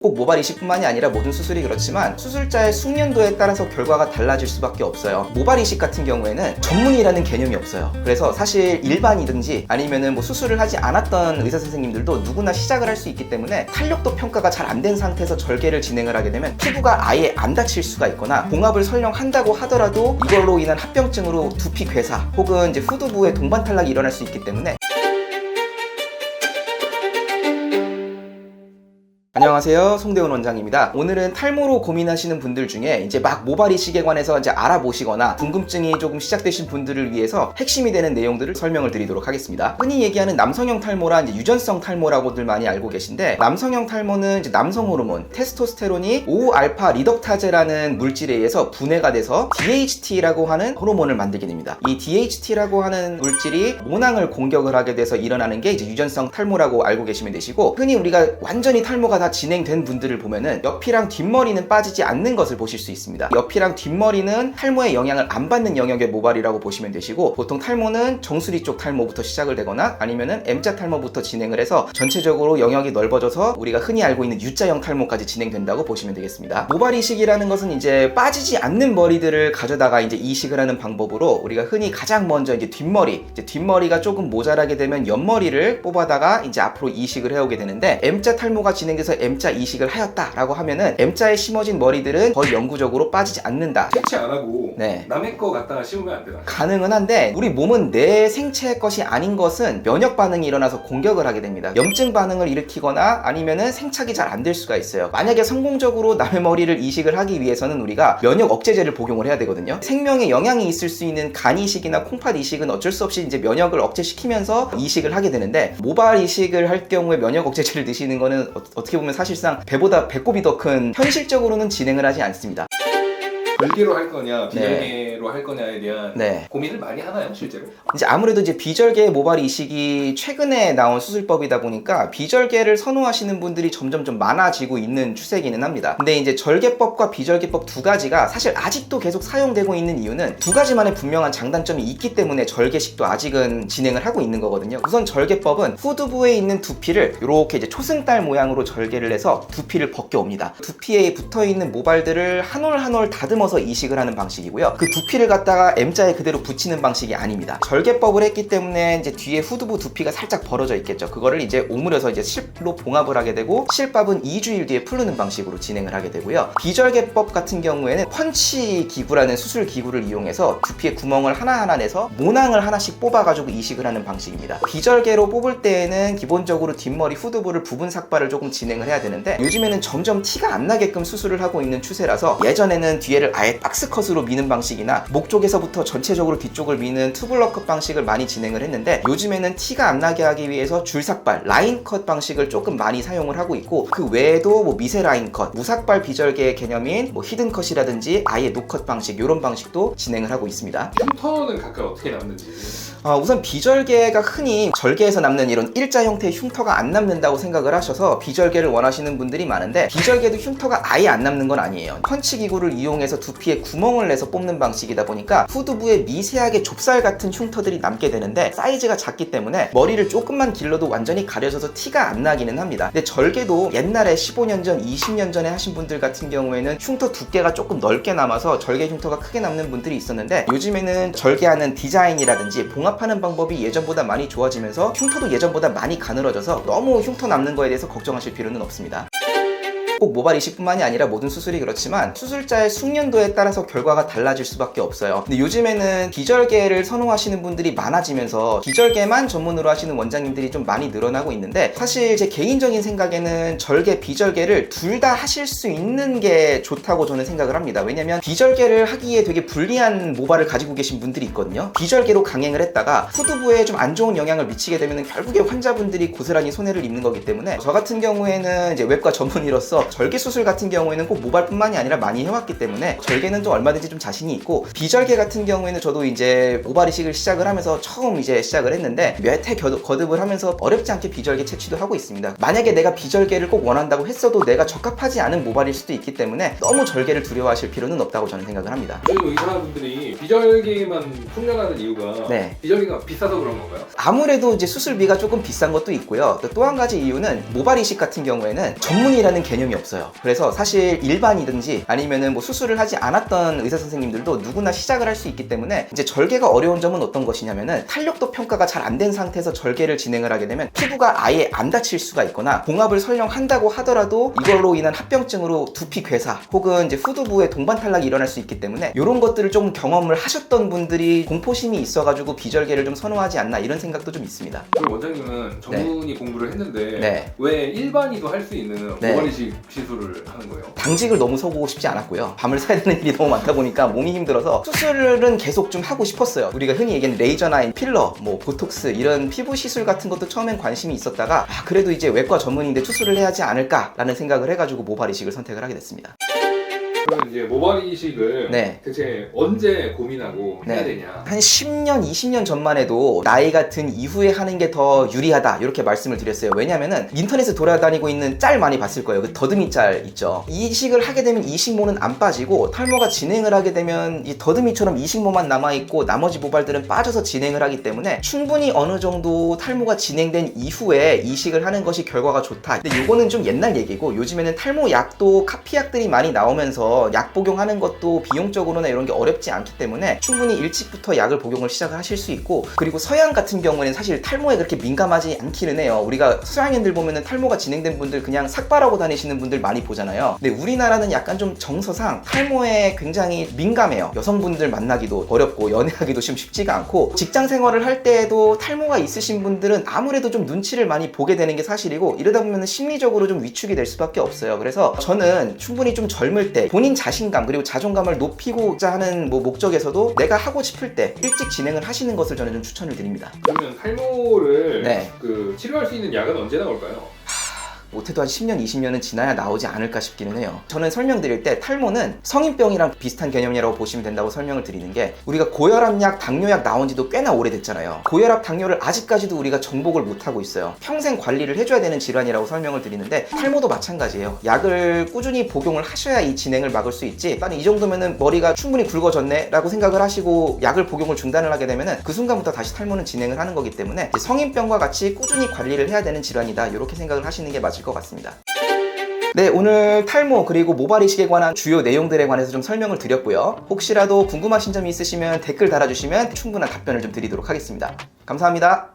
꼭 모발 이식뿐만이 아니라 모든 수술이 그렇지만 수술자의 숙련도에 따라서 결과가 달라질 수밖에 없어요. 모발 이식 같은 경우에는 전문이라는 개념이 없어요. 그래서 사실 일반이든지 아니면은 뭐 수술을 하지 않았던 의사 선생님들도 누구나 시작을 할 수 있기 때문에 탄력도 평가가 잘 안 된 상태에서 절개를 진행을 하게 되면 피부가 아예 안 다칠 수가 있거나 봉합을 설령 한다고 하더라도 이걸로 인한 합병증으로 두피 괴사 혹은 이제 후두부에 동반 탈락이 일어날 수 있기 때문에. 안녕하세요, 송대훈 원장입니다. 오늘은 탈모로 고민하시는 분들 중에 이제 막 모발 이식에 관해서 이제 알아보시거나 궁금증이 조금 시작되신 분들을 위해서 핵심이 되는 내용들을 설명을 드리도록 하겠습니다. 흔히 얘기하는 남성형 탈모란 이제 유전성 탈모라고들 많이 알고 계신데, 남성형 탈모는 이제 남성 호르몬 테스토스테론이 5알파 리덕타제라는 물질에 의해서 분해가 돼서 DHT라고 하는 호르몬을 만들게 됩니다. 이 DHT라고 하는 물질이 모낭을 공격을 하게 돼서 일어나는 게 이제 유전성 탈모라고 알고 계시면 되시고, 흔히 우리가 완전히 탈모가 다 진행된 분들을 보면은 옆이랑 뒷머리는 빠지지 않는 것을 보실 수 있습니다. 옆이랑 뒷머리는 탈모의 영향을 안 받는 영역의 모발이라고 보시면 되시고, 보통 탈모는 정수리 쪽 탈모부터 시작을 되거나 아니면은 M자 탈모부터 진행을 해서 전체적으로 영역이 넓어져서 우리가 흔히 알고 있는 U자형 탈모까지 진행된다고 보시면 되겠습니다. 모발 이식이라는 것은 이제 빠지지 않는 머리들을 가져다가 이제 이식을 하는 방법으로, 우리가 흔히 가장 먼저 이제 뒷머리, 이제 뒷머리가 조금 모자라게 되면 옆머리를 뽑아다가 이제 앞으로 이식을 해오게 되는데, M자 탈모가 진행돼서 M자 이식을 하였다라고 하면은 M자에 심어진 머리들은 거의 영구적으로 빠지지 않는다. 채취 안 하고 네. 남의 거 갖다가 심으면 안 되나? 가능은 한데, 우리 몸은 내 생체의 것이 아닌 것은 면역 반응이 일어나서 공격을 하게 됩니다. 염증 반응을 일으키거나 아니면은 생착이 잘 안 될 수가 있어요. 만약에 성공적으로 남의 머리를 이식을 하기 위해서는 우리가 면역 억제제를 복용을 해야 되거든요. 생명에 영향이 있을 수 있는 간 이식이나 콩팥 이식은 어쩔 수 없이 이제 면역을 억제시키면서 이식을 하게 되는데, 모발 이식을 할 경우에 면역 억제제를 드시는 거는 어떻게 보면 사실상 배보다 배꼽이 더 큰, 현실적으로는 진행을 하지 않습니다. 절개로 할 거냐 비절개로 할 거냐에 대한 고민을 많이 하나요, 실제로? 이제 아무래도 이제 비절개 모발 이식이 최근에 나온 수술법이다 보니까 비절개를 선호하시는 분들이 점점 좀 많아지고 있는 추세기는 합니다. 근데 이제 절개법과 비절개법 두 가지가 사실 아직도 계속 사용되고 있는 이유는 두 가지만의 분명한 장단점이 있기 때문에 절개식도 아직은 진행을 하고 있는 거거든요. 우선 절개법은 후두부에 있는 두피를 이렇게 이제 초승달 모양으로 절개를 해서 두피를 벗겨옵니다. 두피에 붙어있는 모발들을 한 올 한 올 다듬어서 이식을 하는 방식이고요. 그 두피를 갖다가 M자에 그대로 붙이는 방식이 아닙니다. 절개법을 했기 때문에 이제 뒤에 후두부 두피가 살짝 벌어져 있겠죠. 그거를 이제 오므려서 이제 실로 봉합을 하게 되고, 실밥은 2주일 뒤에 풀르는 방식으로 진행을 하게 되고요. 비절개법 같은 경우에는 펀치 기구라는 수술 기구를 이용해서 두피에 구멍을 하나하나 내서 모낭을 하나씩 뽑아가지고 이식을 하는 방식입니다. 비절개로 뽑을 때에는 기본적으로 뒷머리 후두부를 부분 삭발을 조금 진행을 해야 되는데, 요즘에는 점점 티가 안 나게끔 수술을 하고 있는 추세라서, 예전에는 뒤에를 아예 박스컷으로 미는 방식이나 목 쪽에서부터 전체적으로 뒤쪽을 미는 투블럭 컷 방식을 많이 진행을 했는데, 요즘에는 티가 안 나게 하기 위해서 줄삭발, 라인컷 방식을 조금 많이 사용을 하고 있고, 그 외에도 뭐 미세 라인컷, 무삭발 비절개의 개념인 뭐 히든컷이라든지 아예 노컷 방식, 이런 방식도 진행을 하고 있습니다. 흉터는 각각 어떻게 남는지? 우선 비절개가 흔히 절개에서 남는 이런 일자 형태의 흉터가 안 남는다고 생각을 하셔서 비절개를 원하시는 분들이 많은데, 비절개도 흉터가 아예 안 남는 건 아니에요. 펀치 기구를 이용해서 두피에 구멍을 내서 뽑는 방식이다 보니까 후두부에 미세하게 좁쌀 같은 흉터들이 남게 되는데, 사이즈가 작기 때문에 머리를 조금만 길러도 완전히 가려져서 티가 안 나기는 합니다. 근데 절개도 옛날에 15년 전, 20년 전에 하신 분들 같은 경우에는 흉터 두께가 조금 넓게 남아서 절개 흉터가 크게 남는 분들이 있었는데, 요즘에는 절개하는 디자인이라든지 봉합하는 방법이 예전보다 많이 좋아지면서 흉터도 예전보다 많이 가늘어져서 너무 흉터 남는 거에 대해서 걱정하실 필요는 없습니다. 꼭 모발 이식뿐만이 아니라 모든 수술이 그렇지만 수술자의 숙련도에 따라서 결과가 달라질 수밖에 없어요. 근데 요즘에는 비절개를 선호하시는 분들이 많아지면서 비절개만 전문으로 하시는 원장님들이 좀 많이 늘어나고 있는데, 사실 제 개인적인 생각에는 절개, 비절개를 둘 다 하실 수 있는 게 좋다고 저는 생각을 합니다. 왜냐면 비절개를 하기에 되게 불리한 모발을 가지고 계신 분들이 있거든요. 비절개로 강행을 했다가 후두부에 좀 안 좋은 영향을 미치게 되면 결국에 환자분들이 고스란히 손해를 입는 거기 때문에, 저 같은 경우에는 이제 외과 전문의로서 절개 수술 같은 경우에는 꼭 모발뿐만이 아니라 많이 해왔기 때문에 절개는 좀 얼마든지 좀 자신이 있고, 비절개 같은 경우에는 저도 이제 모발 이식을 시작을 하면서 처음 이제 시작을 했는데 몇 해 거듭을 하면서 어렵지 않게 비절개 채취도 하고 있습니다. 만약에 내가 비절개를 꼭 원한다고 했어도 내가 적합하지 않은 모발일 수도 있기 때문에 너무 절개를 두려워하실 필요는 없다고 저는 생각을 합니다. 요즘 의사분들이 비절개만 훈련하는 이유가 비절개가 비싸서 그런 건가요? 아무래도 이제 수술비가 조금 비싼 것도 있고요. 또 한 가지 이유는 모발 이식 같은 경우에는 전문이라는 개념이 없어요. 그래서 사실 일반이든지 아니면은 뭐 수술을 하지 않았던 의사 선생님들도 누구나 시작을 할 수 있기 때문에 이제 절개가 어려운 점은 어떤 것이냐면은 탄력도 평가가 잘 안 된 상태에서 절개를 진행을 하게 되면 피부가 아예 안 다칠 수가 있거나 봉합을 설령 한다고 하더라도 이걸로 인한 합병증으로 두피 괴사 혹은 이제 후두부에 동반 탈락이 일어날 수 있기 때문에 이런 것들을 좀 경험을 하셨던 분들이 공포심이 있어가지고 비절개를 좀 선호하지 않나 이런 생각도 좀 있습니다. 그럼 원장님은 전문의 공부를 했는데 네. 왜 일반이도 할 수 있는 네. 모발이식 시술을 하는 거예요? 당직을 너무 서고 싶지 않았고요. 밤을 새야 되는 일이 너무 많다 보니까 몸이 힘들어서 수술은 계속 좀 하고 싶었어요. 우리가 흔히 얘기하는 레이저나 필러, 뭐 보톡스 이런 피부 시술 같은 것도 처음엔 관심이 있었다가 그래도 이제 외과 전문인데 수술을 해야 하지 않을까라는 생각을 해가지고 모발 이식을 선택을 하게 됐습니다. 그럼 이제 모발 이식을 네. 대체 언제 고민하고 해야 되냐? 한 10년, 20년 전만 해도 나이가 든 이후에 하는 게 더 유리하다 이렇게 말씀을 드렸어요. 왜냐면은 인터넷에 돌아다니고 있는 짤 많이 봤을 거예요. 그 더듬이 짤 있죠. 이식을 하게 되면 이식모는 안 빠지고 탈모가 진행을 하게 되면 이 더듬이처럼 이식모만 남아있고 나머지 모발들은 빠져서 진행을 하기 때문에 충분히 어느 정도 탈모가 진행된 이후에 이식을 하는 것이 결과가 좋다. 근데 이거는 좀 옛날 얘기고 요즘에는 탈모 약도 카피약들이 많이 나오면서 약 복용하는 것도 비용적으로나 이런 게 어렵지 않기 때문에 충분히 일찍부터 약을 복용을 시작을 하실 수 있고, 그리고 서양 같은 경우에는 사실 탈모에 그렇게 민감하지 않기는 해요. 우리가 서양인들 보면은 탈모가 진행된 분들 그냥 삭발하고 다니시는 분들 많이 보잖아요. 근데 우리나라는 약간 좀 정서상 탈모에 굉장히 민감해요. 여성분들 만나기도 어렵고 연애하기도 좀 쉽지가 않고, 직장 생활을 할 때에도 탈모가 있으신 분들은 아무래도 좀 눈치를 많이 보게 되는 게 사실이고, 이러다 보면 심리적으로 좀 위축이 될 수밖에 없어요. 그래서 저는 충분히 좀 젊을 때 본인 자신감 그리고 자존감을 높이고자 하는 목적에서도 내가 하고 싶을 때 일찍 진행을 하시는 것을 저는 좀 추천을 드립니다. 그러면 탈모를 네. 치료할 수 있는 약은 언제 나올까요? 못해도 한 10년, 20년은 지나야 나오지 않을까 싶기는 해요. 저는 설명드릴 때 탈모는 성인병이랑 비슷한 개념이라고 보시면 된다고 설명을 드리는 게, 우리가 고혈압약, 당뇨약 나온 지도 꽤나 오래됐잖아요. 고혈압, 당뇨를 아직까지도 우리가 정복을 못하고 있어요. 평생 관리를 해줘야 되는 질환이라고 설명을 드리는데, 탈모도 마찬가지예요. 약을 꾸준히 복용을 하셔야 이 진행을 막을 수 있지, 나는 이 정도면은 머리가 충분히 굵어졌네 라고 생각을 하시고 약을 복용을 중단을 하게 되면은 그 순간부터 다시 탈모는 진행을 하는 거기 때문에 성인병과 같이 꾸준히 관리를 해야 되는 질환이다, 이렇게 생각을 하시는 게 맞을 것 같습니다. 네, 오늘 탈모 그리고 모발 이식에 관한 주요 내용들에 관해서 좀 설명을 드렸고요. 혹시라도 궁금하신 점이 있으시면 댓글 달아주시면 충분한 답변을 좀 드리도록 하겠습니다. 감사합니다.